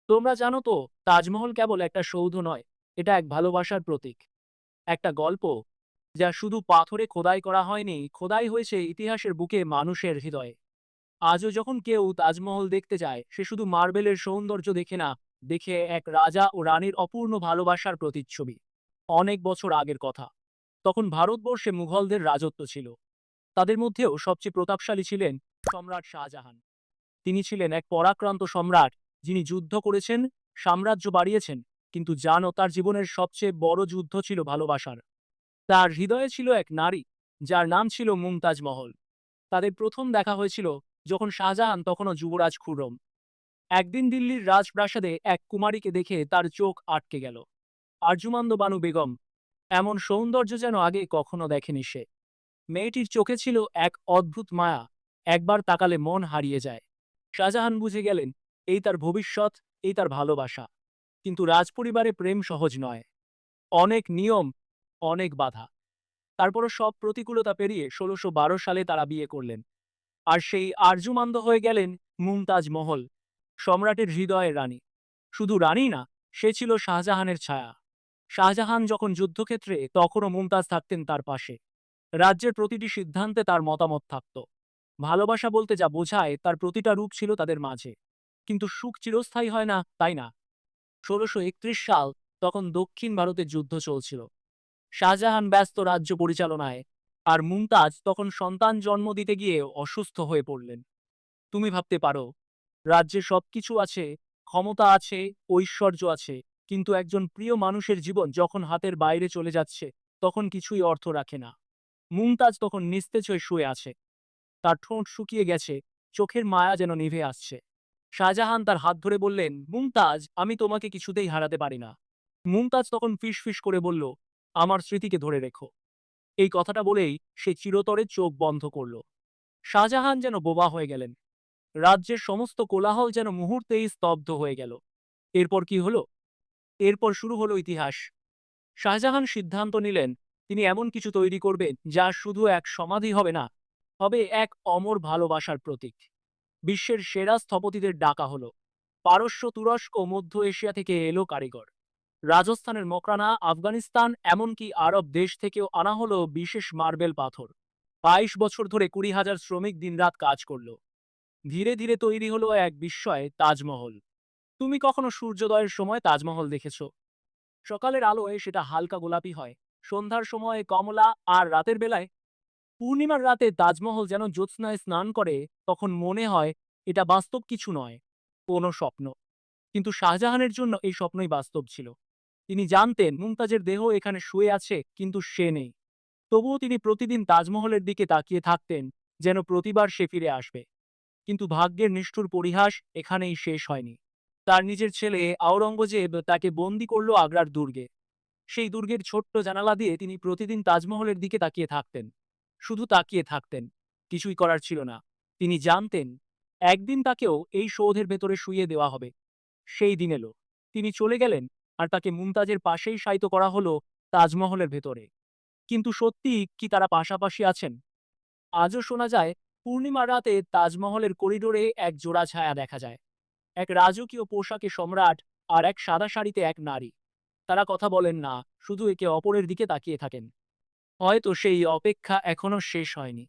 তোমরা জানো তো, তাজমহল কেবল একটা সৌধ নয়, এটা এক ভালোবাসার প্রতীক। একটা গল্প যা শুধু পাথরে খোদাই করা হয়নি, খোদাই হয়েছে ইতিহাসের বুকে মানুষের হৃদয়ে। আজও যখন কেউ তাজমহল দেখতে যায়, সে শুধু মার্বেলের সৌন্দর্য দেখে না, দেখে এক রাজা ও রানীর অপূর্ণ ভালোবাসার প্রতিচ্ছবি। অনেক বছর আগের কথা, তখন ভারতবর্ষে মুঘলদের রাজত্ব ছিল। তাদের মধ্যেও সবচেয়ে প্রতাপশালী ছিলেন সম্রাট শাহজাহান। তিনি ছিলেন এক পরাক্রান্ত সম্রাট, যিনি যুদ্ধ করেছেন, সাম্রাজ্য বাড়িয়েছেন, কিন্তু জানো, তার জীবনের সবচেয়ে বড় যুদ্ধ ছিল ভালোবাসার। তার হৃদয়ে ছিল এক নারী, যার নাম ছিল মুমতাজ মহল। তাদের প্রথম দেখা হয়েছিল যখন শাহজাহান তখনও যুবরাজ খুররম একদিন দিল্লির রাজপ্রাসাদে এক কুমারীকে দেখে তার চোখ আটকে গেল। আরজুমান্দ বানু বেগম, এমন সৌন্দর্য যেন আগে কখনো দেখেনি সে। মেয়েটির চোখে ছিল এক অদ্ভুত মায়া, একবার তাকালে মন হারিয়ে যায়। শাহজাহান বুঝে গেলেন, এই তার ভবিষ্যৎ, এই তার ভালোবাসা। কিন্তু রাজপরিবারে প্রেম সহজ নয়, অনেক নিয়ম, অনেক বাধা। তারপরও সব প্রতিকূলতা পেরিয়ে ১৬১২ সালে তারা বিয়ে করলেন। আর সেই আরজুমান্দ হয়ে গেলেন মুমতাজ মহল, সম্রাটের হৃদয়ের রানী। শুধু রানী না, সে ছিল শাহজাহানের ছায়া। শাহজাহান যখন যুদ্ধক্ষেত্রে, তখনও মুমতাজ থাকতেন তার পাশে। রাজ্যের প্রতিটি সিদ্ধান্তে তার মতামত থাকত। ভালোবাসা বলতে যা বোঝায়, তার প্রতিটা রূপ ছিল তাদের মাঝে। কিন্তু সুখ চিরস্থায়ী হয় না, তাই না? ১৬৩১ সাল, তখন দক্ষিণ ভারতে যুদ্ধ চলছিল। শাহজাহান ব্যস্ত রাজ্য পরিচালনায়, আর মুমতাজ তখন সন্তান জন্ম দিতে গিয়ে অসুস্থ হয়ে পড়লেন। তুমি ভাবতে পারো, রাজ্যে সবকিছু আছে, ক্ষমতা আছে, ঐশ্বর্য আছে, কিন্তু একজন প্রিয় মানুষের জীবন যখন হাতের বাইরে চলে যাচ্ছে, তখন কিছুই অর্থ রাখে না। মুমতাজ তখন নিস্তেজ হয়ে শুয়ে আছে। তার ঠোঁট শুকিয়ে গেছে, চোখের মায়া যেন নিভে আসছে। শাহজাহান তার হাত ধরে বললেন, মুমতাজ, আমি তোমাকে কিছুতেই হারাতে পারি না। মুমতাজ তখন ফিসফিস করে বলল, আমার স্মৃতিকে ধরে রেখো। এই কথাটা বলেই সে চিরতরে চোখ বন্ধ করল। শাহজাহান যেন বোবা হয়ে গেলেন। রাজ্যের সমস্ত কোলাহল যেন মুহূর্তেই স্তব্ধ হয়ে গেল। এরপর কি হলো? এরপর শুরু হলো ইতিহাস। শাহজাহান সিদ্ধান্ত নিলেন, তিনি এমন কিছু তৈরি করবেন যা শুধু এক সমাধি হবে না, হবে এক অমর ভালোবাসার প্রতীক। বিশ্বের সেরা স্থপতিদের ডাকা হলো। পারস্য, তুরস্ক ও মধ্য এশিয়া থেকে এলো কারিগর। রাজস্থানের মকরানা, আফগানিস্তান, এমনকি আরব দেশ থেকেও আনা হলো বিশেষ মার্বেল পাথর। ২২ বছর ধরে ২০,০০০ শ্রমিক দিনরাত কাজ করল। ধীরে ধীরে তৈরি হলো এক বিস্ময়, তাজমহল। তুমি কখনো সূর্যোদয়ের সময় তাজমহল দেখেছ? সকালের আলোয় সেটা হালকা গোলাপি হয়, সন্ধ্যার সময় কমলা, আর রাতের বেলায় পূর্ণিমার রাতে তাজমহল যেন জ্যোৎস্নায় স্নান করে। তখন মনে হয় এটা বাস্তব কিছু নয়, কোনো স্বপ্ন। কিন্তু শাহজাহানের জন্য এই স্বপ্নই বাস্তব ছিল। তিনি জানতেন মুমতাজের দেহ এখানে শুয়ে আছে, কিন্তু সে নেই। তবুও তিনি প্রতিদিন তাজমহলের দিকে তাকিয়ে থাকতেন, যেন প্রতিবার সে ফিরে আসবে। কিন্তু ভাগ্যের নিষ্ঠুর পরিহাস এখানেই শেষ হয়নি। তার নিজের ছেলে আওরঙ্গজেব তাকে বন্দী করল আগ্রার দুর্গে। সেই দুর্গের ছোট্ট জানালা দিয়ে তিনি প্রতিদিন তাজমহলের দিকে তাকিয়ে থাকতেন। শুধু তাকিয়ে থাকতেন, কিছুই করার ছিল না। তিনি জানতেন একদিন তাকেও এই সৌধের ভেতরে শুইয়ে দেওয়া হবে। সেই দিন এলো। তিনি চলে গেলেন, আর তাকে মুমতাজের পাশেই শায়িত করা হলো, তাজমহলের ভেতরে। কিন্তু সত্যি কি তারা পাশাপাশি আছেন? আজও শোনা যায়, পূর্ণিমার রাতে তাজমহলের করিডোরে এক জোড়া ছায়া দেখা যায়। এক রাজকীয় পোশাকে সম্রাট, আর এক সাদা শাড়িতে এক নারী। তারা কথা বলেন না, শুধু একে অপরের দিকে তাকিয়ে থাকেন। হয়তো সেই অপেক্ষা এখনো শেষ হয়নি।